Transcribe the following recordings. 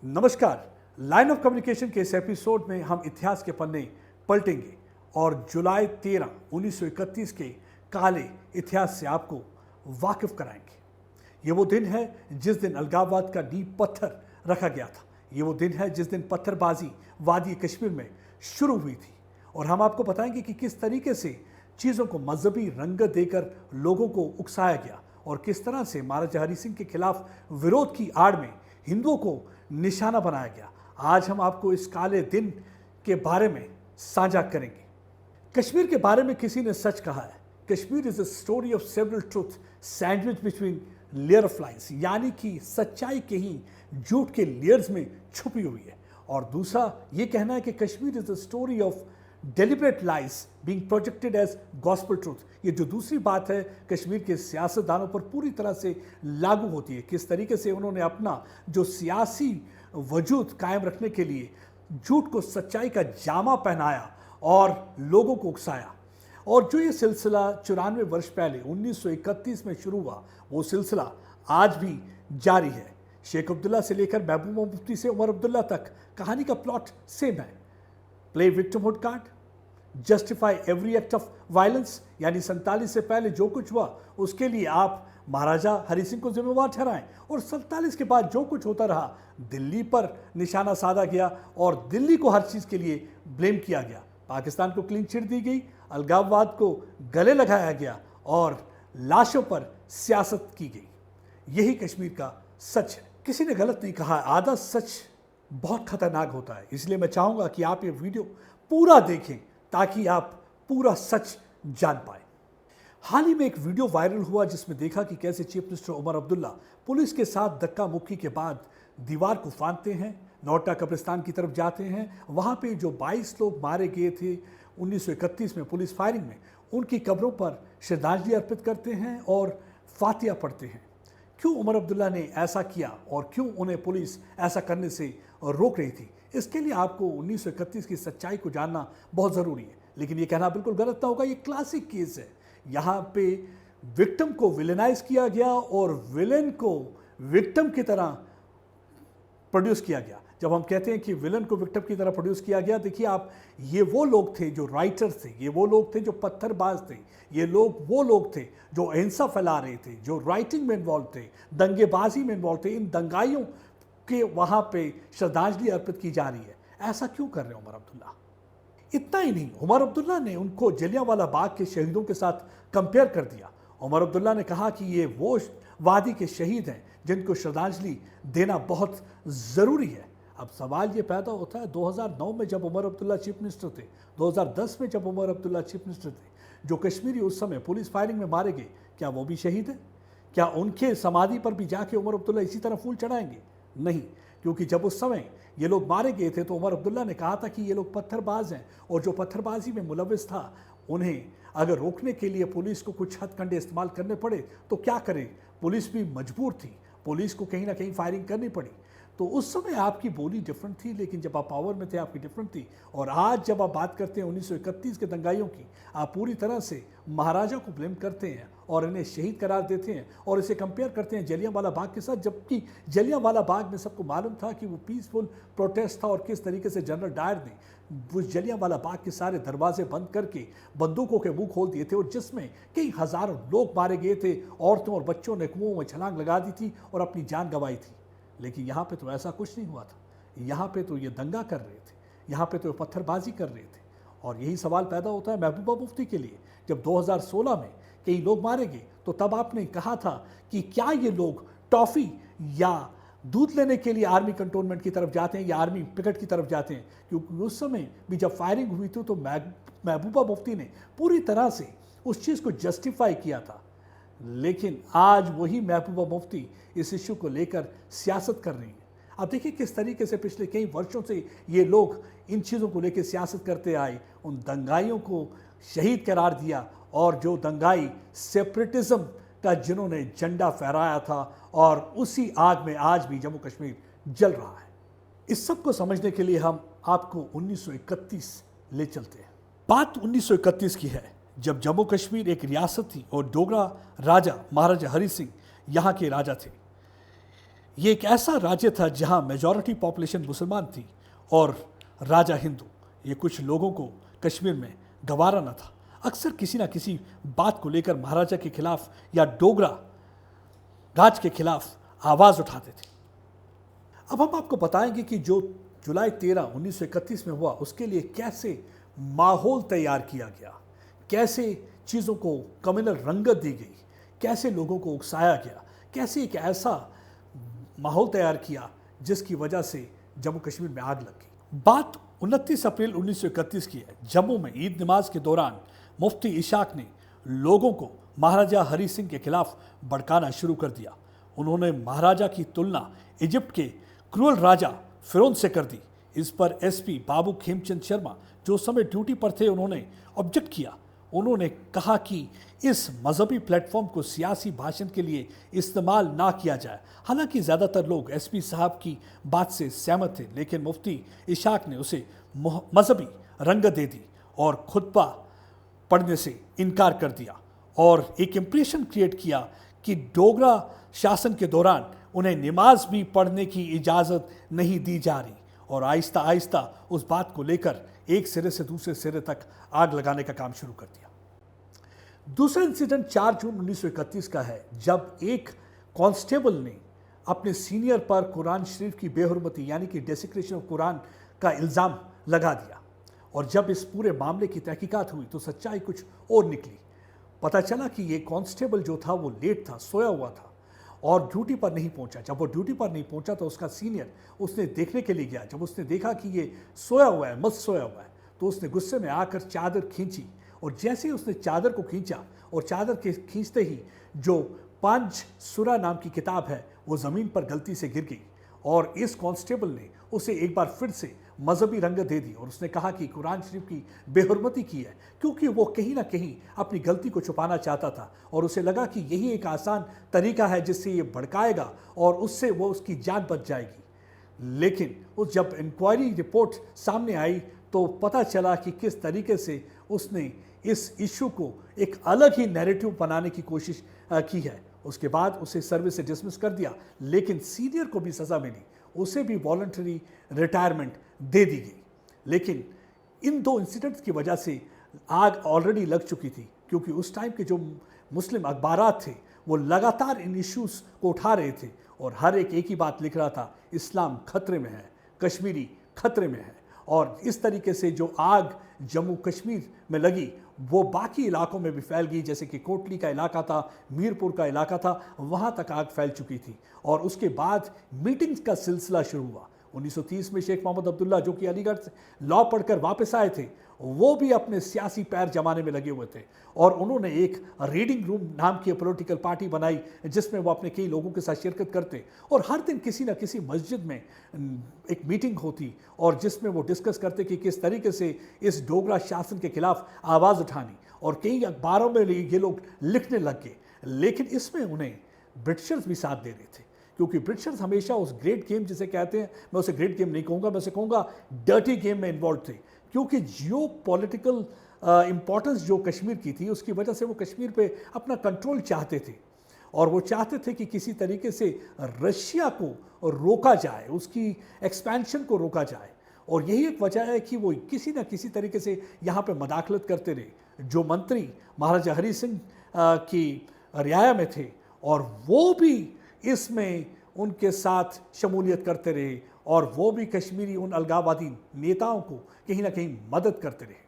नमस्कार। Line of communication के इस एपिसोड में हम इतिहास के पन्ने पलटेंगे और जुलाई 13, 1931 के काले इतिहास से आपको वाकिफ कराएंगे। ये वो दिन है जिस दिन अलगाववाद का नींव पत्थर रखा गया था। ये वो दिन है जिस दिन पत्थरबाजी वादी कश्मीर में शुरू हुई थी और हम आपको बताएंगे कि किस तरीके से चीज़ों को मजहबी रंगत देकर लोगों को उकसाया गया और किस तरह से महाराजा हरि सिंह के खिलाफ विरोध की आड़ में हिंदुओं को निशाना बनाया गया। आज हम आपको इस काले दिन के बारे में साझा करेंगे। कश्मीर के बारे में किसी ने सच कहा है, Kashmir is a story of several truth sandwich between layer of lines, यानी कि सच्चाई के ही झूठ के लेयर्स में छुपी हुई है। और दूसरा ये कहना है कि Kashmir is a story of deliberate lies being projected as gospel truth. ये जो दूसरी बात है कश्मीर के सियासतदानों पर पूरी तरह से लागू होती है। किस तरीके से उन्होंने अपना जो सियासी वजूद कायम रखने के लिए झूठ को सच्चाई का जामा पहनाया और लोगों को उकसाया। और जो ये सिलसिला 94 वर्ष पहले 1931 में शुरू हुआ, वो सिलसिला आज भी जारी है। शेख अब्दुल्ला से लेकर महबूबा मुफ्ती से उमर अब्दुल्ला तक कहानी का प्लॉट सेम है। Play victimhood card, justify every act of violence, यानी 47 से पहले जो कुछ हुआ उसके लिए आप महाराजा हरि सिंह को जिम्मेवार ठहराएं और 47 के बाद जो कुछ होता रहा दिल्ली पर निशाना साधा गया और दिल्ली को हर चीज़ के लिए ब्लेम किया गया। पाकिस्तान को क्लीन चिट दी गई, अलगाववाद को गले लगाया गया और लाशों पर सियासत की गई। यही कश्मीर का सच है। किसी ने गलत नहीं कहा, आधा सच बहुत खतरनाक होता है। इसलिए मैं चाहूँगा कि आप ये वीडियो पूरा देखें ताकि आप पूरा सच जान पाए। हाल ही में एक वीडियो वायरल हुआ जिसमें देखा कि कैसे chief minister Omar Abdullah police के साथ धक्का मुक्की के बाद दीवार को फांदते हैं, नौटा कब्रिस्तान की तरफ जाते हैं। वहाँ पे जो 22 लोग मारे गए थे 1931 में पुलिस फायरिंग में, उनकी कब्रों पर श्रद्धांजलि अर्पित करते हैं और फातिहा पढ़ते हैं। क्यों उमर अब्दुल्ला ने ऐसा किया और क्यों उन्हें पुलिस ऐसा करने से रोक रही थी, इसके लिए आपको 1931 की सच्चाई को जानना बहुत ज़रूरी है। लेकिन ये कहना बिल्कुल गलत ना होगा, ये क्लासिक केस है। यहाँ पे विक्टिम को विलेनाइज किया गया और विलेन को विक्टिम की तरह प्रोड्यूस किया गया। जब हम कहते हैं कि विलन को विक्टिम की तरह प्रोड्यूस किया गया, देखिए आप, ये वो लोग थे जो राइटर थे, ये वो लोग थे जो पत्थरबाज थे, ये लोग वो लोग थे जो अहिंसा फैला रहे थे, जो राइटिंग में इन्वॉल्व थे, दंगेबाजी में इन्वॉल्व थे। इन दंगाइयों के वहाँ पे श्रद्धांजलि अर्पित की जा रही है। ऐसा क्यों कर रहे हैं उमर अब्दुल्ला? इतना ही नहीं, उमर अब्दुल्ला ने उनको जलियांवाला बाग के शहीदों के साथ कंपेयर कर दिया। उमर अब्दुल्ला ने कहा कि ये वो वादी के शहीद हैं जिनको श्रद्धांजलि देना बहुत ज़रूरी है। अब सवाल ये पैदा होता है, 2009 में जब उमर अब्दुल्ला चीफ मिनिस्टर थे, 2010 में जब उमर अब्दुल्ला चीफ मिनिस्टर थे, जो कश्मीरी उस समय पुलिस फायरिंग में मारे गए, क्या वो भी शहीद हैं? क्या उनके समाधि पर भी जाके उमर अब्दुल्ला इसी तरह फूल चढ़ाएंगे? नहीं, क्योंकि जब उस समय ये लोग मारे गए थे तो उमर अब्दुल्ला ने कहा था कि ये लोग पत्थरबाज हैं और जो पत्थरबाजी में मुलविस था, उन्हें अगर रोकने के लिए पुलिस को कुछ हथकंडे इस्तेमाल करने पड़े तो क्या करें, पुलिस भी मजबूर थी, पुलिस को कहीं ना कहीं फायरिंग करनी पड़ी। तो उस समय आपकी बोली डिफरेंट थी, लेकिन जब आप पावर में थे आपकी डिफरेंट थी। और आज जब आप बात करते हैं 1931 के दंगाइयों की, आप पूरी तरह से महाराजा को ब्लेम करते हैं और इन्हें शहीद करार देते हैं और इसे कंपेयर करते हैं जलियांवाला बाग के साथ, जबकि जलियांवाला बाग में सबको मालूम था कि वो पीसफुल प्रोटेस्ट था और किस तरीके से जनरल डायर ने उस जलियांवाला बाग के सारे दरवाजे बंद करके बंदूकों के मुंह खोल दिए थे और जिसमें कई हज़ारों लोग मारे गए थे। औरतों और बच्चों ने कुओं में छलांग लगा दी थी और अपनी जान गंवाई थी। लेकिन यहाँ पे तो ऐसा कुछ नहीं हुआ था। यहाँ पे तो ये दंगा कर रहे थे, यहाँ पे तो पत्थरबाजी कर रहे थे। और यही सवाल पैदा होता है महबूबा मुफ्ती के लिए। जब 2016 में कई लोग मारे गए तो तब आपने कहा था कि क्या ये लोग टॉफ़ी या दूध लेने के लिए आर्मी कंटोनमेंट की तरफ जाते हैं या आर्मी पिकेट की तरफ जाते हैं, क्योंकि उस समय भी जब फायरिंग हुई थी तो महबूबा मुफ्ती ने पूरी तरह से उस चीज़ को जस्टिफाई किया था। लेकिन आज वही महबूबा मुफ्ती इस इश्यू को लेकर सियासत कर रही हैं। अब देखिए किस तरीके से पिछले कई वर्षों से ये लोग इन चीज़ों को लेकर सियासत करते आए, उन दंगाइयों को शहीद करार दिया और जो दंगाई सेपरेटिज्म का जिन्होंने झंडा फहराया था, और उसी आग में आज भी जम्मू कश्मीर जल रहा है। इस सब को समझने के लिए हम आपको 1931 ले चलते हैं। बात 1931 की है, जब जम्मू कश्मीर एक रियासत थी और डोगरा राजा महाराजा हरि सिंह यहाँ के राजा थे। ये एक ऐसा राज्य था जहां मेजॉरिटी पॉपुलेशन मुसलमान थी और राजा हिंदू। ये कुछ लोगों को कश्मीर में गवारा न था। अक्सर किसी ना किसी बात को लेकर महाराजा के खिलाफ या डोगरा राज के खिलाफ आवाज उठाते थे। अब हम आपको बताएंगे कि जो जुलाई 13, 1931 में हुआ उसके लिए कैसे माहौल तैयार किया गया, कैसे चीज़ों को कम्युनल रंगत दी गई, कैसे लोगों को उकसाया गया, कैसे एक ऐसा माहौल तैयार किया जिसकी वजह से जम्मू कश्मीर में आग लग गई। बात 29 अप्रैल 1931 की है। जम्मू में ईद नमाज के दौरान मुफ्ती इशाक ने लोगों को महाराजा हरी सिंह के खिलाफ भड़काना शुरू कर दिया। उन्होंने महाराजा की तुलना इजिप्ट के क्रूअल राजा फिरौन से कर दी। इस पर एसपी बाबू खेमचंद शर्मा जो उस समय ड्यूटी पर थे, उन्होंने ऑब्जेक्ट किया। उन्होंने कहा कि इस मजहबी प्लेटफॉर्म को सियासी भाषण के लिए इस्तेमाल ना किया जाए। हालांकि ज़्यादातर लोग एसपी साहब की बात से सहमत थे, लेकिन मुफ्ती इशाक ने उसे मजहबी रंगत दे दी और खुतबा पढ़ने से इनकार कर दिया और एक इम्प्रेशन क्रिएट किया कि डोगरा शासन के दौरान उन्हें नमाज भी पढ़ने की इजाज़त नहीं दी जा रही। और आहिस्ता आहिस्ता उस बात को लेकर एक सिरे से दूसरे सिरे तक आग लगाने का काम शुरू कर दिया। दूसरा इंसिडेंट 4 जून 1931 का है, जब एक कांस्टेबल ने अपने सीनियर पर कुरान शरीफ की बेहुरमती यानी कि डेसिक्रेशन ऑफ कुरान का इल्ज़ाम लगा दिया। और जब इस पूरे मामले की तहकीकात हुई तो सच्चाई कुछ और निकली। पता चला कि ये कांस्टेबल जो था वो लेट था, सोया हुआ था और ड्यूटी पर नहीं पहुंचा। जब वो ड्यूटी पर नहीं पहुंचा तो उसका सीनियर उसने देखने के लिए गया। जब उसने देखा कि ये सोया हुआ है, मस्त सोया हुआ है, तो उसने गुस्से में आकर चादर खींची और जैसे ही उसने चादर को खींचा और चादर के खींचते ही जो 5 सूरा नाम की किताब है वो ज़मीन पर गलती से गिर गई और इस कांस्टेबल ने उसे एक बार फिर से मजहबी रंगत दे दी और उसने कहा कि कुरान शरीफ की बेहुरमती की है, क्योंकि वो कहीं ना कहीं अपनी गलती को छुपाना चाहता था और उसे लगा कि यही एक आसान तरीका है जिससे ये भड़काएगा और उससे वो उसकी जान बच जाएगी। लेकिन उस जब इंक्वायरी रिपोर्ट सामने आई तो पता चला कि किस तरीके से उसने इस इशू को एक अलग ही नैरेटिव बनाने की कोशिश की है। उसके बाद उसे सर्विस से डिसमिस कर दिया, लेकिन सीनियर को भी सज़ा मिली, उसे भी वॉलंटरी रिटायरमेंट दे दी गई। लेकिन इन 2 इंसिडेंट्स की वजह से आग ऑलरेडी लग चुकी थी, क्योंकि उस टाइम के जो मुस्लिम अखबारात थे वो लगातार इन इश्यूज़ को उठा रहे थे और हर एक ही बात लिख रहा था, इस्लाम खतरे में है, कश्मीरी खतरे में है। और इस तरीके से जो आग जम्मू कश्मीर में लगी वो बाकी इलाकों में भी फैल गई, जैसे कि कोटली का इलाका था, मीरपुर का इलाका था, वहाँ तक आग फैल चुकी थी। और उसके बाद मीटिंग्स का सिलसिला शुरू हुआ। 1930 में शेख मोहम्मद अब्दुल्ला जो कि अलीगढ़ से लॉ पढ़कर वापस आए थे, वो भी अपने सियासी पैर जमाने में लगे हुए थे और उन्होंने एक रीडिंग रूम नाम की पॉलिटिकल पार्टी बनाई जिसमें वो अपने कई लोगों के साथ शिरकत करते और हर दिन किसी न किसी मस्जिद में एक मीटिंग होती और जिसमें वो डिस्कस करते कि किस तरीके से इस डोगरा शासन के खिलाफ आवाज़ उठानी। और कई अखबारों में ये लोग लिखने लग गए, लेकिन इसमें उन्हें ब्रिटिशर्स भी साथ दे रहे थे, क्योंकि ब्रिटिशर्स हमेशा उस ग्रेट गेम जिसे कहते हैं, मैं उसे ग्रेट गेम नहीं कहूँगा, मैं उसे कहूँगा डर्टी गेम में इन्वॉल्व थे, क्योंकि जियो पॉलिटिकल इम्पोर्टेंस जो कश्मीर की थी उसकी वजह से वो कश्मीर पे अपना कंट्रोल चाहते थे और वो चाहते थे कि किसी तरीके से रशिया को रोका जाए, उसकी एक्सपेंशन को रोका जाए। और यही एक वजह है कि वो किसी न किसी तरीके से यहाँ पे मदाखलत करते रहे। जो मंत्री महाराजा हरी सिंह की रियाया में थे और वो भी इसमें उनके साथ शमूलियत करते रहे और वो भी कश्मीरी उन अलगाववादी नेताओं को कहीं ना कहीं मदद करते रहे।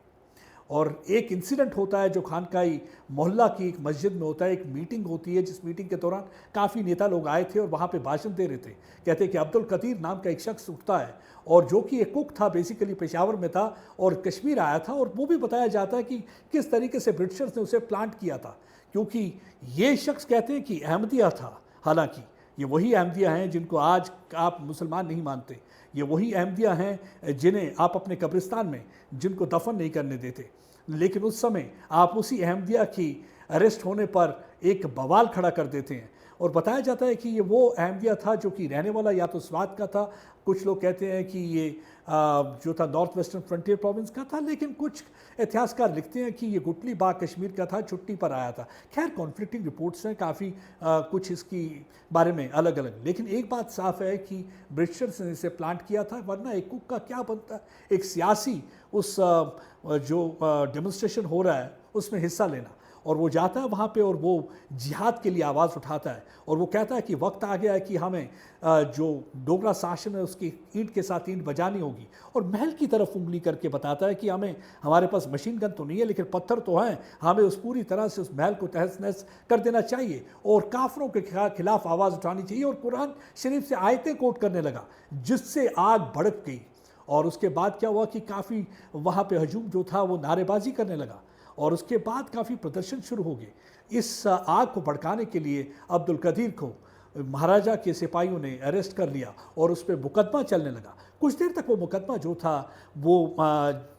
और एक इंसिडेंट होता है जो खानकाई मोहल्ला की एक मस्जिद में होता है, एक मीटिंग होती है जिस मीटिंग के दौरान काफ़ी नेता लोग आए थे और वहाँ पे भाषण दे रहे थे। कहते हैं कि अब्दुल कदीर नाम का एक शख्स उठता है और जो कि एक कुक था, बेसिकली पेशावर में था और कश्मीर आया था, और वो भी बताया जाता है कि किस तरीके से ब्रिटिशर्स ने उसे प्लांट किया था, क्योंकि ये शख्स कहते हैं कि अहमदिया था। हालांकि ये वही अहमदिया हैं जिनको आज आप मुसलमान नहीं मानते, ये वही अहमदिया हैं जिन्हें आप अपने कब्रिस्तान में जिनको दफन नहीं करने देते। लेकिन उस समय आप उसी अहमदिया की अरेस्ट होने पर एक बवाल खड़ा कर देते हैं और बताया जाता है कि ये वो अहमदिया था जो कि रहने वाला या तो स्वात का था, कुछ लोग कहते हैं कि ये जो था नॉर्थ वेस्टर्न फ्रंटियर प्रोविंस का था, लेकिन कुछ इतिहासकार लिखते हैं कि ये गुटली बाग कश्मीर का था, छुट्टी पर आया था। खैर कॉन्फ्लिक्टिंग रिपोर्ट्स हैं काफ़ी, कुछ इसकी बारे में अलग अलग, लेकिन एक बात साफ है कि ब्रिटिशर्स ने इसे प्लांट किया था, वरना एक कुक का क्या बनता, एक सियासी उस जो डेमोन्स्ट्रेशन हो रहा है उसमें हिस्सा लेना। और वो जाता है वहाँ पे और वो जिहाद के लिए आवाज़ उठाता है और वो कहता है कि वक्त आ गया है कि हमें जो डोगरा शासन है उसकी ईंट के साथ ईंट बजानी होगी, और महल की तरफ उंगली करके बताता है कि हमें, हमारे पास मशीन गन तो नहीं है लेकिन पत्थर तो हैं, हमें उस पूरी तरह से उस महल को तहस नहस कर देना चाहिए और काफरों के खिलाफ आवाज़ उठानी चाहिए। और कुरान शरीफ से आयतें कोट करने लगा जिससे आग भड़क गई। और उसके बाद क्या हुआ कि काफ़ी वहाँ पे हजूम जो था वो नारेबाजी करने लगा और उसके बाद काफ़ी प्रदर्शन शुरू हो गए। इस आग को भड़काने के लिए अब्दुल कदीर को महाराजा के सिपाहियों ने अरेस्ट कर लिया और उस पर मुकदमा चलने लगा। कुछ देर तक वो मुकदमा जो था वो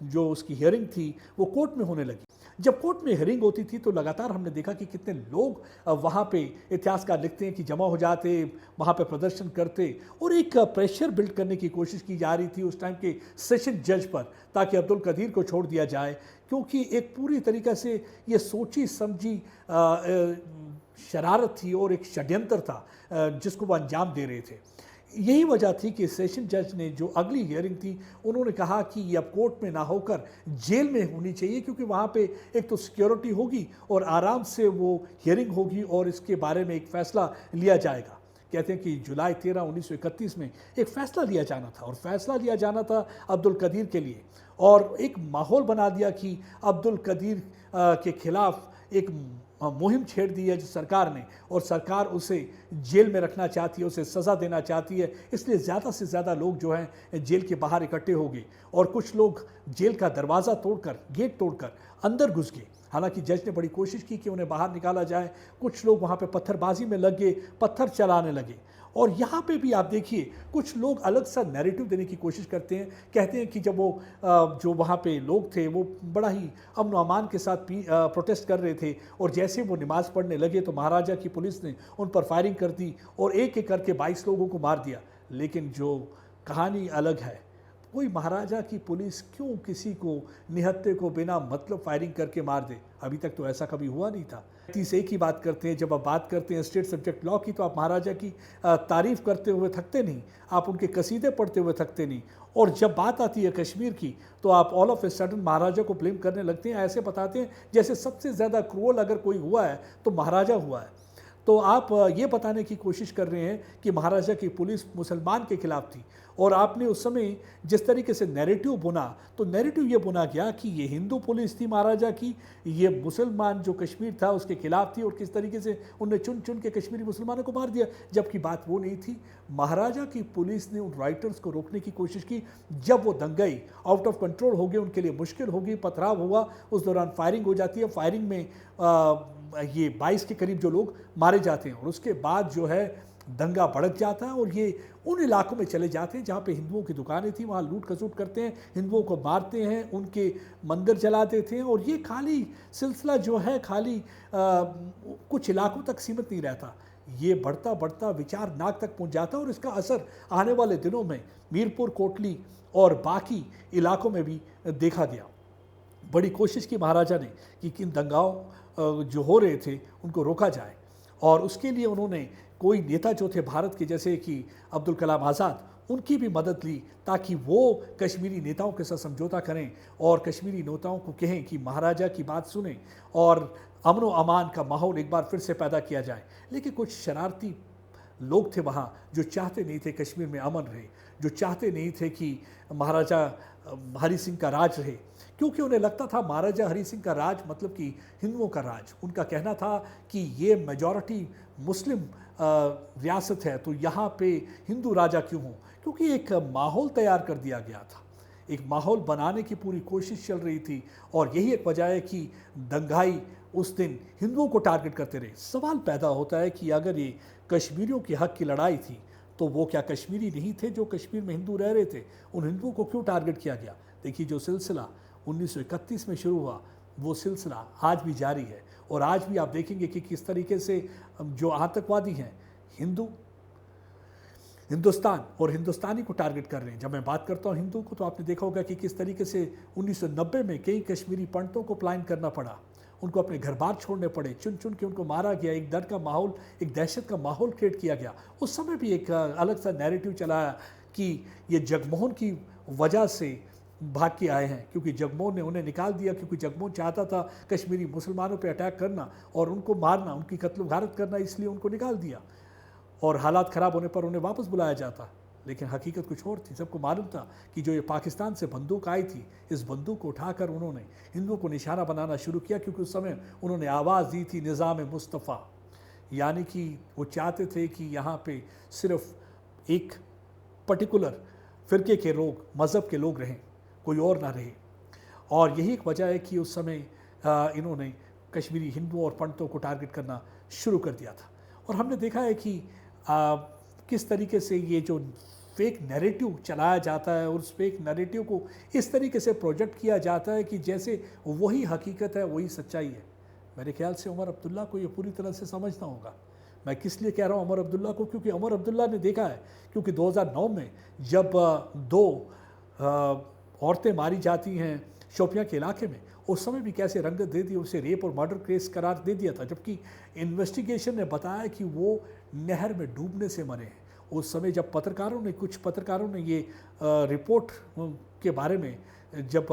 जो उसकी हियरिंग थी वो कोर्ट में होने लगी। जब कोर्ट में हियरिंग होती थी तो लगातार हमने देखा कि कितने लोग वहाँ पे, इतिहासकार लिखते हैं कि जमा हो जाते, वहाँ पे प्रदर्शन करते और एक प्रेशर बिल्ड करने की कोशिश की जा रही थी उस टाइम के सेशन जज पर, ताकि अब्दुल कदीर को छोड़ दिया जाए, क्योंकि एक पूरी तरीक़े से ये सोची समझी शरारत थी और एक षड्यंत्र था जिसको वो अंजाम दे रहे थे। यही वजह थी कि सेशन जज ने जो अगली हियरिंग थी उन्होंने कहा कि ये अब कोर्ट में ना होकर जेल में होनी चाहिए, क्योंकि वहाँ पे एक तो सिक्योरिटी होगी और आराम से वो हियरिंग होगी और इसके बारे में एक फ़ैसला लिया जाएगा। कहते हैं कि जुलाई 13, 1931 में एक फ़ैसला लिया जाना था और फैसला लिया जाना था अब्दुल कदीर के लिए, और एक माहौल बना दिया कि अब्दुल कदीर के खिलाफ एक मुहिम छेड़ दी है जो सरकार ने, और सरकार उसे जेल में रखना चाहती है, उसे सज़ा देना चाहती है। इसलिए ज़्यादा से ज़्यादा लोग जो हैं जेल के बाहर इकट्ठे हो गए और कुछ लोग जेल का दरवाज़ा तोड़कर, गेट तोड़कर अंदर घुस गए। हालांकि जज ने बड़ी कोशिश की कि उन्हें बाहर निकाला जाए। कुछ लोग वहाँ पे पत्थरबाजी में लग गए, पत्थर चलाने लगे। और यहाँ पे भी आप देखिए कुछ लोग अलग सा नैरेटिव देने की कोशिश करते हैं, कहते हैं कि जब वो जो वहाँ पे लोग थे वो बड़ा ही अमन व अमान के साथ प्रोटेस्ट कर रहे थे, और जैसे वो नमाज़ पढ़ने लगे तो महाराजा की पुलिस ने उन पर फायरिंग कर दी और एक एक करके 22 लोगों को मार दिया। लेकिन जो कहानी अलग है, कोई महाराजा की पुलिस क्यों किसी को, निहत्थे को बिना मतलब फायरिंग करके मार दे? अभी तक तो ऐसा कभी हुआ नहीं था। तीस एक ही बात करते हैं, जब आप बात करते हैं स्टेट सब्जेक्ट लॉ की तो आप महाराजा की तारीफ़ करते हुए थकते नहीं, आप उनके कसीदे पढ़ते हुए थकते नहीं, और जब बात आती है कश्मीर की तो आप ऑल ऑफ ए सडन महाराजा को ब्लेम करने लगते हैं। ऐसे बताते हैं जैसे सबसे ज़्यादा क्रूअल अगर कोई हुआ है तो महाराजा हुआ है। तो आप ये बताने की कोशिश कर रहे हैं कि महाराजा की पुलिस मुसलमान के खिलाफ थी, और आपने उस समय जिस तरीके से नैरेटिव बुना, तो नैरेटिव ये बुना गया कि ये हिंदू पुलिस थी महाराजा की, ये मुसलमान जो कश्मीर था उसके खिलाफ थी, और किस तरीके से उनने चुन चुन के कश्मीरी मुसलमानों को मार दिया, जबकि बात वो नहीं थी। महाराजा की पुलिस ने उन राइटर्स को रोकने की कोशिश की। जब वो दंगाई आउट ऑफ कंट्रोल हो गए, उनके लिए मुश्किल होगी, पथराव हुआ, उस दौरान फायरिंग हो जाती है। फायरिंग में ये 22 के करीब जो लोग मारे जाते हैं, और उसके बाद जो है दंगा भड़क जाता है और ये उन इलाकों में चले जाते हैं जहाँ पे हिंदुओं की दुकानें थी, वहाँ लूट खसूट करते हैं, हिंदुओं को मारते हैं, उनके मंदिर जला देते हैं। और ये खाली सिलसिला जो है खाली कुछ इलाकों तक सीमित नहीं रहता, ये बढ़ता बढ़ता विचार नाग तक पहुँच जाता है, और इसका असर आने वाले दिनों में मीरपुर, कोटली और बाकी इलाकों में भी देखा गया। बड़ी कोशिश की महाराजा ने कि किन दंगाओं जो हो रहे थे उनको रोका जाए, और उसके लिए उन्होंने कोई नेता जो थे भारत के, जैसे कि अब्दुल कलाम आज़ाद, उनकी भी मदद ली ताकि वो कश्मीरी नेताओं के साथ समझौता करें और कश्मीरी नेताओं को कहें कि महाराजा की बात सुने और अमन व अमान का माहौल एक बार फिर से पैदा किया जाए। लेकिन कुछ शरारती लोग थे वहाँ जो चाहते नहीं थे कश्मीर में अमन रहे, जो चाहते नहीं थे कि महाराजा हरि सिंह का राज रहे, क्योंकि उन्हें लगता था महाराजा हरि सिंह का राज मतलब कि हिंदुओं का राज। उनका कहना था कि ये मेजॉरिटी मुस्लिम रियासत है तो यहाँ पे हिंदू राजा क्यों हो, क्योंकि एक माहौल तैयार कर दिया गया था, एक माहौल बनाने की पूरी कोशिश चल रही थी। और यही एक वजह है कि दंगाई उस दिन हिंदुओं को टारगेट करते रहे। सवाल पैदा होता है कि अगर ये कश्मीरियों के हक की लड़ाई थी तो वो क्या कश्मीरी नहीं थे जो कश्मीर में हिंदू रह रहे थे? उन हिंदुओं को क्यों टारगेट किया गया? देखिए, जो सिलसिला 1931 में शुरू हुआ वो सिलसिला आज भी जारी है, और आज भी आप देखेंगे कि किस तरीके से जो आतंकवादी हैं हिंदुस्तान और हिंदुस्तानी को टारगेट कर रहे हैं। जब मैं बात करता हूँ हिंदू को, तो आपने देखा होगा कि किस तरीके से 1990 में कई कश्मीरी पंडितों को पलायन करना पड़ा, उनको अपने घर बार छोड़ने पड़े, चुन चुन के उनको मारा गया, एक डर का माहौल, एक दहशत का माहौल क्रिएट किया गया। उस समय भी एक अलग सा नैरेटिव चलाया कि ये जगमोहन की वजह से भाग के आए हैं, क्योंकि जगमोहन ने उन्हें निकाल दिया, क्योंकि जगमोहन चाहता था कश्मीरी मुसलमानों पर अटैक करना और उनको मारना, उनकी कत्ल गारत करना, इसलिए उनको निकाल दिया और हालात ख़राब होने पर उन्हें वापस बुलाया जाता। लेकिन हकीकत कुछ और थी। सबको मालूम था कि जो ये पाकिस्तान से बंदूक आई थी, इस बंदूक को उठाकर उन्होंने हिंदुओं को निशाना बनाना शुरू किया, क्योंकि उस समय उन्होंने आवाज़ दी थी निज़ाम मुस्तफ़ा, यानी कि वो चाहते थे कि यहाँ पे सिर्फ एक पर्टिकुलर फ़िरके के लोग, मज़हब के लोग रहें, कोई और ना रहे। और यही एक वजह है कि उस समय इन्होंने कश्मीरी हिंदुओं और पंडितों को टारगेट करना शुरू कर दिया था। और हमने देखा है कि किस तरीके से ये जो फेक नैरेटिव चलाया जाता है और उस फेक नैरेटिव को इस तरीके से प्रोजेक्ट किया जाता है कि जैसे वही हकीकत है, वही सच्चाई है। मेरे ख्याल से उमर अब्दुल्ला को ये पूरी तरह से समझना होगा। मैं किस लिए कह रहा हूँ उमर अब्दुल्ला को, क्योंकि उमर अब्दुल्ला ने देखा है, क्योंकि 2009 में जब 2 औरतें मारी जाती हैं शोपियां के इलाके में, उस समय भी कैसे रंगत दे दी, उसे रेप और मर्डर केस करार दे दिया था, जबकि इन्वेस्टिगेशन ने बताया कि वो नहर में डूबने से मरे हैं। उस समय जब कुछ पत्रकारों ने ये रिपोर्ट के बारे में जब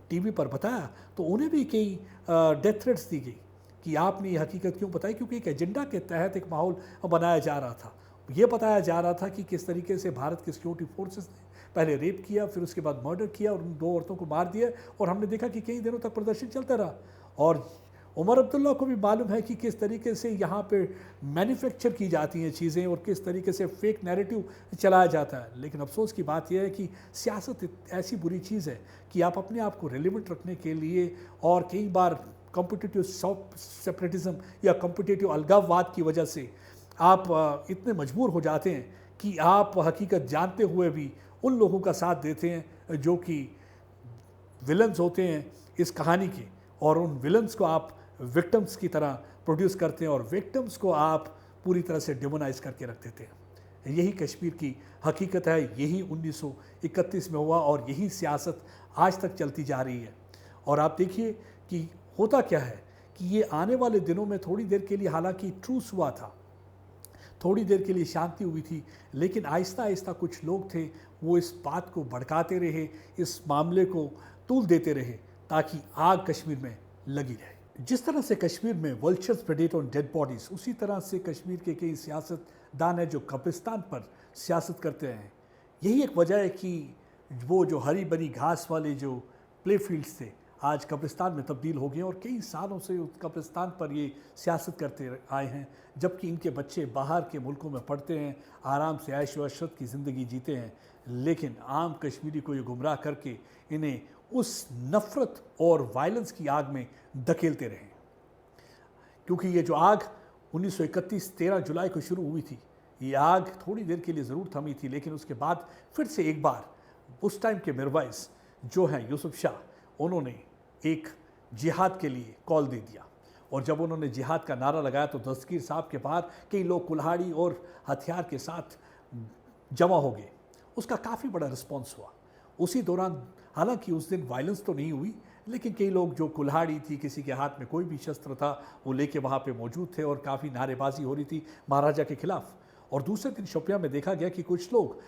टीवी पर बताया, तो उन्हें भी कई डेथ थ्रेट्स दी गई कि आपने ये हकीकत क्यों बताई, क्योंकि एक एजेंडा के तहत एक माहौल बनाया जा रहा था। ये बताया जा रहा था कि किस तरीके से भारत के सिक्योरिटी फोर्सेस ने पहले रेप किया, फिर उसके बाद मर्डर किया और उन 2 औरतों को मार दिया। और हमने देखा कि कई दिनों तक प्रदर्शन चलता रहा। और उमर अब्दुल्ला को भी मालूम है कि किस तरीके से यहाँ पे मैन्युफैक्चर की जाती हैं चीज़ें और किस तरीके से फेक नैरेटिव चलाया जाता है। लेकिन अफसोस की बात यह है कि सियासत ऐसी बुरी चीज़ है कि आप अपने आप को रेलिवेंट रखने के लिए और कई बार कॉम्पिटिटिव सेपरेटिज्म या कॉम्पिटिटिव अलगाववाद की वजह से आप इतने मजबूर हो जाते हैं कि आप हकीकत जानते हुए भी उन लोगों का साथ देते हैं जो कि विलन्स होते हैं इस कहानी के, और उन विलन्स को आप विक्टिम्स की तरह प्रोड्यूस करते हैं और विक्टिम्स को आप पूरी तरह से डिमोनाइज करके रख देते हैं। यही कश्मीर की हकीकत है, यही 1931 में हुआ और यही सियासत आज तक चलती जा रही है। और आप देखिए कि होता क्या है कि ये आने वाले दिनों में थोड़ी देर के लिए हालांकि ट्रूस हुआ था, थोड़ी देर के लिए शांति हुई थी, लेकिन आहिस्ता आहिस्ता कुछ लोग थे वो इस बात को भड़काते रहे, इस मामले को तूल देते रहे ताकि आग कश्मीर में लगी रहे। जिस तरह से कश्मीर में वल्चर्स प्रेडेट ऑन डेड बॉडीज, उसी तरह से कश्मीर के कई सियासतदान हैं जो कब्रिस्तान पर सियासत करते हैं। यही एक वजह है कि वो जो हरी भरी घास वाले जो प्ले फील्ड्स थे आज कब्रिस्तान में तब्दील हो गए और कई सालों से उस कब्रिस्तान पर ये सियासत करते आए हैं, जबकि इनके बच्चे बाहर के मुल्कों में पढ़ते हैं, आराम से ऐश व इशरत की ज़िंदगी जीते हैं, लेकिन आम कश्मीरी को ये गुमराह करके इन्हें उस नफ़रत और वायलेंस की आग में धकेलते रहे। क्योंकि ये जो आग 1931 13 जुलाई को शुरू हुई थी, ये आग थोड़ी देर के लिए ज़रूर थमी थी, लेकिन उसके बाद फिर से एक बार उस टाइम के मिरवाइस जो हैं यूसुफ शाह, उन्होंने एक जिहाद के लिए कॉल दे दिया। और जब उन्होंने जिहाद का नारा लगाया तो दस्तगीर साहब के बाहर कई लोग कुल्हाड़ी और हथियार के साथ जमा हो गए। उसका काफ़ी बड़ा रिस्पॉन्स हुआ। उसी दौरान हालांकि उस दिन वायलेंस तो नहीं हुई, लेकिन कई लोग जो कुल्हाड़ी थी, किसी के हाथ में कोई भी शस्त्र था, वो लेके वहाँ पे मौजूद थे और काफ़ी नारेबाजी हो रही थी महाराजा के खिलाफ। और दूसरे दिन शोपियां में देखा गया कि कुछ लोग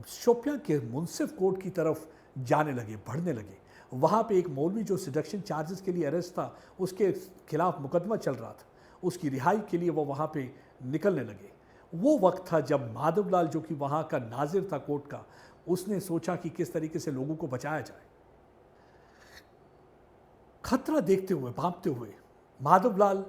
शोपियां के मुंसिफ कोर्ट की तरफ जाने लगे, बढ़ने लगे। वहाँ पे एक मौलवी जो सिडक्शन चार्जेस के लिए अरेस्ट था, उसके खिलाफ मुकदमा चल रहा था, उसकी रिहाई के लिए वो वहाँ पे निकलने लगे। वो वक्त था जब माधवलाल जो कि वहाँ का नाजिर था कोर्ट का, उसने सोचा कि किस तरीके से लोगों को बचाया जाए। खतरा देखते हुए, भांपते हुए माधवलाल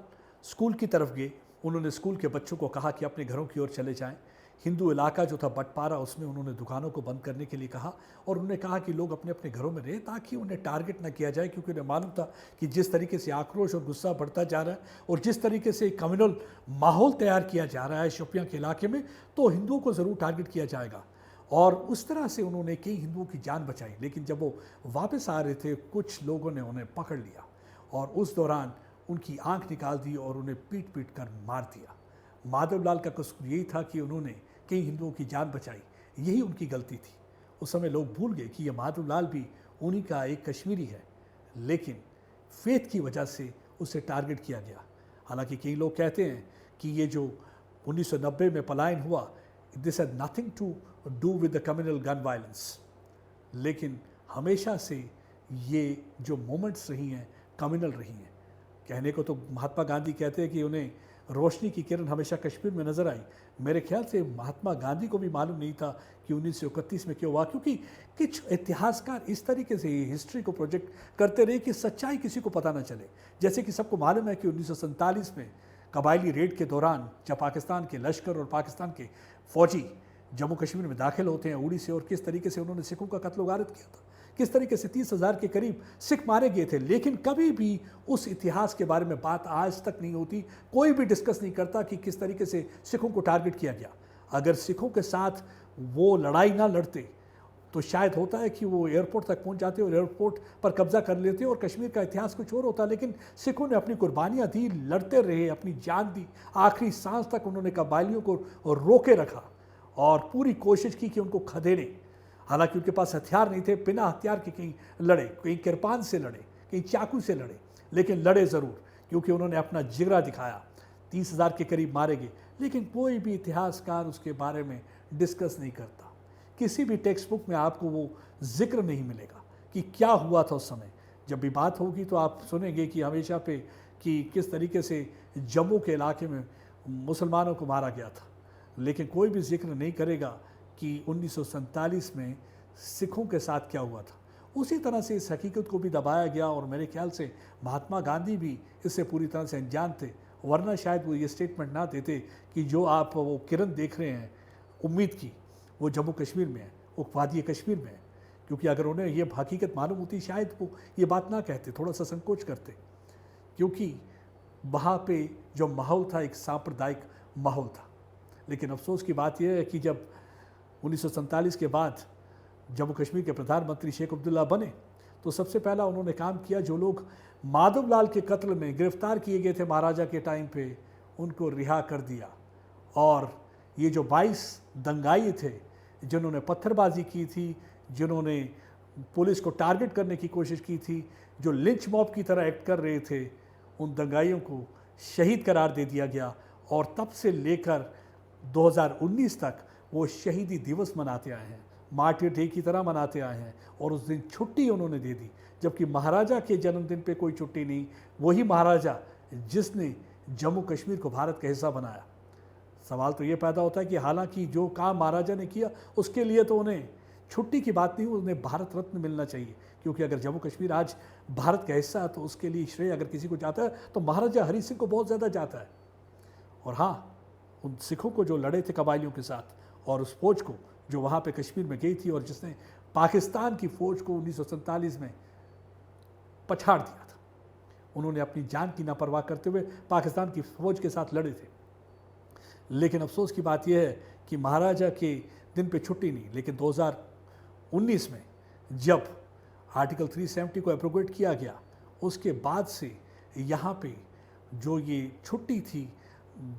स्कूल की तरफ गए। उन्होंने स्कूल के बच्चों को कहा कि अपने घरों की ओर चले जाएं। हिंदू इलाका जो था बटपारा, उसमें उन्होंने दुकानों को बंद करने के लिए कहा और उन्होंने कहा कि लोग अपने अपने घरों में रहें ताकि उन्हें टारगेट न किया जाए, क्योंकि उन्हें मालूम था कि जिस तरीके से आक्रोश और गुस्सा बढ़ता जा रहा है और जिस तरीके से कम्युनल माहौल तैयार किया जा रहा है शोपियां के इलाके में, तो हिंदुओं को ज़रूर टारगेट किया जाएगा। और उस तरह से उन्होंने कई हिंदुओं की जान बचाई। लेकिन जब वो वापस आ रहे थे, कुछ लोगों ने उन्हें पकड़ लिया और उस दौरान उनकी आंख निकाल दी और उन्हें पीट पीट कर मार दिया। माधवलाल का कसूर यही था कि उन्होंने कई हिंदुओं की जान बचाई, यही उनकी गलती थी। उस समय लोग भूल गए कि यह माधवलाल भी उन्हीं का एक कश्मीरी है, लेकिन फेथ की वजह से उसे टारगेट किया गया। हालांकि कई लोग कहते हैं कि ये जो 1990 में पलायन हुआ, this had nothing to do with the communal gun violence, लेकिन हमेशा से ये जो मोमेंट्स रही हैं कम्युनल रही हैं। कहने को तो महात्मा गांधी कहते हैं कि उन्हें रोशनी की किरण हमेशा कश्मीर में नजर आई। मेरे ख्याल से महात्मा गांधी को भी मालूम नहीं था कि 1931 में क्यों हुआ, क्योंकि कुछ इतिहासकार इस तरीके से हिस्ट्री को प्रोजेक्ट करते रहे कि सच्चाई किसी को पता न चले। जैसे कि सबको मालूम है कि 1947 में कबायली रेड के दौरान जब पाकिस्तान के लश्कर और पाकिस्तान के फौजी जम्मू कश्मीर में दाखिल होते हैं उड़ी से, और किस तरीके से उन्होंने सिखों का कत्ल गारत किया था, किस तरीके से 30,000 के करीब सिख मारे गए थे। लेकिन कभी भी उस इतिहास के बारे में बात आज तक नहीं होती, कोई भी डिस्कस नहीं करता कि किस तरीके से सिखों को टारगेट किया गया। अगर सिखों के साथ वो लड़ाई ना लड़ते तो शायद होता है कि वो एयरपोर्ट तक पहुंच जाते और एयरपोर्ट पर कब्जा कर लेते और कश्मीर का इतिहास कुछ और होता। लेकिन सिखों ने अपनी कुर्बानियाँ दी, लड़ते रहे, अपनी जान दी, आखिरी सांस तक उन्होंने कबायलियों को रोके रखा और पूरी कोशिश की कि उनको खदेड़ें। हालांकि उनके पास हथियार नहीं थे, बिना हथियार के कहीं लड़े, कहीं किरपान से लड़े, कहीं चाकू से लड़े, लेकिन लड़े ज़रूर, क्योंकि उन्होंने अपना जिगरा दिखाया। 30,000 के करीब मारे गए, लेकिन कोई भी इतिहासकार उसके बारे में डिस्कस नहीं करता। किसी भी टेक्स्ट बुक में आपको वो जिक्र नहीं मिलेगा कि क्या हुआ था उस समय। जब भी बात होगी तो आप सुनेंगे कि हमेशा पे कि किस तरीके से जम्मू के इलाके में मुसलमानों को मारा गया था, लेकिन कोई भी जिक्र नहीं करेगा कि 1947 में सिखों के साथ क्या हुआ था। उसी तरह से इस हकीकत को भी दबाया गया और मेरे ख्याल से महात्मा गांधी भी इससे पूरी तरह से अनजान थे, वरना शायद वो ये स्टेटमेंट ना देते कि जो आप वो किरण देख रहे हैं उम्मीद की, वो जम्मू कश्मीर में है, वो वादी कश्मीर में है। क्योंकि अगर उन्हें ये हकीकत मालूम होती शायद वो ये बात ना कहते, थोड़ा सा संकोच करते, क्योंकि वहाँ पे जो माहौल था एक सांप्रदायिक माहौल था। लेकिन अफसोस की बात यह है कि जब 1947 के बाद जम्मू कश्मीर के प्रधानमंत्री शेख अब्दुल्ला बने तो सबसे पहला उन्होंने काम किया, जो लोग माधवलाल के कत्ल में गिरफ्तार किए गए थे महाराजा के टाइम पे, उनको रिहा कर दिया। और ये जो 22 दंगाई थे जिन्होंने पत्थरबाजी की थी, जिन्होंने पुलिस को टारगेट करने की कोशिश की थी, जो लिंच मॉब की तरह एक्ट कर रहे थे, उन दंगाइयों को शहीद करार दे दिया गया। और तब से लेकर 2019 तक वो शहीदी दिवस मनाते आए हैं, मार्टिर डे की तरह मनाते आए हैं, और उस दिन छुट्टी उन्होंने दे दी। जबकि महाराजा के जन्मदिन पे कोई छुट्टी नहीं, वही महाराजा जिसने जम्मू कश्मीर को भारत का हिस्सा बनाया। सवाल तो ये पैदा होता है कि हालांकि जो काम महाराजा ने किया उसके लिए तो उन्हें छुट्टी की बात नहीं, उन्हें भारत रत्न मिलना चाहिए। क्योंकि अगर जम्मू कश्मीर आज भारत का हिस्सा है तो उसके लिए श्रेय अगर किसी को जाता है तो महाराजा हरि सिंह को बहुत ज़्यादा जाता है। और हाँ, उन सिखों को जो लड़े थे कबायलियों के साथ, और उस फौज को जो वहाँ पे कश्मीर में गई थी और जिसने पाकिस्तान की फ़ौज को 1947 में पछाड़ दिया था, उन्होंने अपनी जान की नापरवाह करते हुए पाकिस्तान की फ़ौज के साथ लड़े थे। लेकिन अफसोस की बात यह है कि महाराजा के दिन पे छुट्टी नहीं, लेकिन 2019 में जब आर्टिकल 370 को एप्रोगेट किया गया उसके बाद से यहाँ पे जो ये छुट्टी थी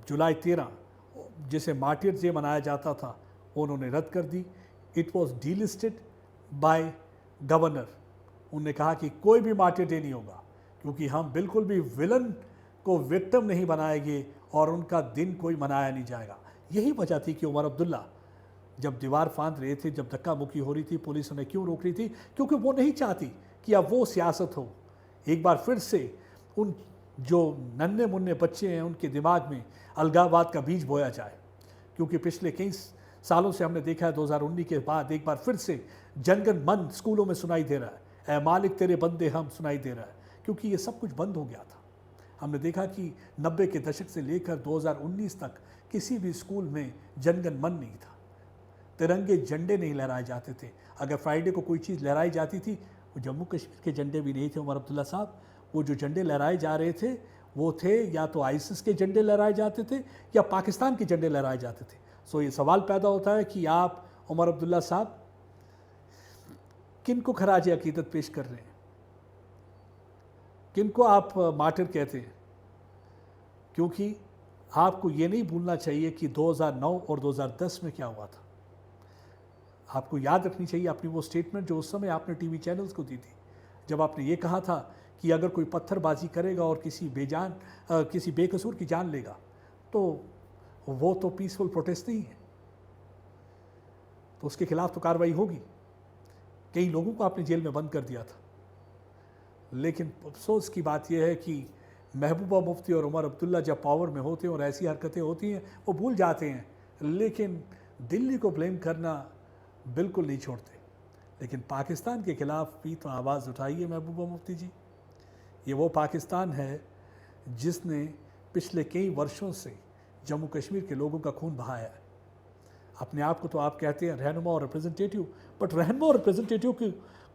जुलाई 13 जिसे मार्टिर डे मनाया जाता था, उन्होंने रद्द कर दी। It was delisted by governor. उन्होंने कहा कि कोई भी मार्टिर डे नहीं होगा, क्योंकि हम बिल्कुल भी विलन को विक्टिम नहीं बनाएंगे और उनका दिन कोई मनाया नहीं जाएगा। यही वजह थी कि उमर अब्दुल्ला जब दीवार फांद रहे थे, जब धक्का मुक्की हो रही थी, पुलिस उन्हें क्यों रोक रही थी? क्योंकि वो नहीं चाहती कि अब वो सियासत हो, एक बार फिर से उन जो नन्हे मुन्ने बच्चे हैं उनके दिमाग में अलगाववाद का बीज बोया जाए। क्योंकि पिछले कई सालों से हमने देखा है 2019 के बाद एक बार फिर से जनगण मन स्कूलों में सुनाई दे रहा है, ऐ मालिक तेरे बंदे हम सुनाई दे रहा है, क्योंकि ये सब कुछ बंद हो गया था। हमने देखा कि 90 के दशक से लेकर 2019 तक किसी भी स्कूल में जनगण मन नहीं था, तिरंगे झंडे नहीं लहराए जाते थे। अगर फ्राइडे को कोई चीज़ लहराई जाती थी, वो जम्मू कश्मीर के झंडे भी नहीं थे उमर अब्दुल्ला साहब। वो जो झंडे लहराए जा रहे थे वो थे या तो आईसिस के झंडे लहराए जाते थे या पाकिस्तान के झंडे लहराए जाते थे। सो ये सवाल पैदा होता है कि आप उमर अब्दुल्ला साहब किन को खराज अकीदत पेश कर रहे हैं, किन को आप मार्टिर कहते हैं? क्योंकि आपको ये नहीं भूलना चाहिए कि 2009 और 2010 में क्या हुआ था। आपको याद रखनी चाहिए अपनी वो स्टेटमेंट जो उस समय आपने टीवी चैनल्स को दी थी, जब आपने ये कहा था कि अगर कोई पत्थरबाजी करेगा और किसी बेकसूर की जान लेगा तो वो तो पीसफुल प्रोटेस्ट नहीं है, तो उसके खिलाफ तो कार्रवाई होगी। कई लोगों को आपने जेल में बंद कर दिया था, लेकिन अफसोस की बात यह है कि महबूबा मुफ्ती और उमर अब्दुल्ला जब पावर में होते हैं और ऐसी हरकतें होती हैं वो भूल जाते हैं, लेकिन दिल्ली को ब्लेम करना बिल्कुल नहीं छोड़ते। लेकिन पाकिस्तान के खिलाफ भी तो आवाज़ उठाइए महबूबा मुफ्ती जी। ये वो पाकिस्तान है जिसने पिछले कई वर्षों से जम्मू कश्मीर के लोगों का खून बहाया है। अपने आप को तो आप कहते हैं रहनुमा और रिप्रेजेंटेटिव, बट रहनुमा और रिप्रेजेंटेटिव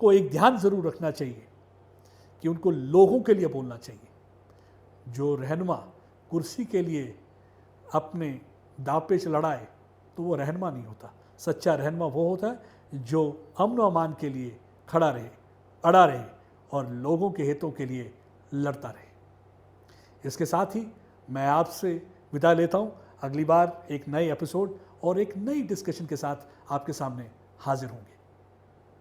को एक ध्यान ज़रूर रखना चाहिए कि उनको लोगों के लिए बोलना चाहिए। जो रहनुमा कुर्सी के लिए अपने दावपेच लड़ाए तो वो रहनुमा नहीं होता। सच्चा रहनुमा वो होता है जो अमन व अमान के लिए खड़ा रहे, अड़ा रहे और लोगों के हितों के लिए लड़ता रहे। इसके साथ ही मैं आपसे विदा लेता हूँ। अगली बार एक नए एपिसोड और एक नई डिस्कशन के साथ आपके सामने हाजिर होंगे।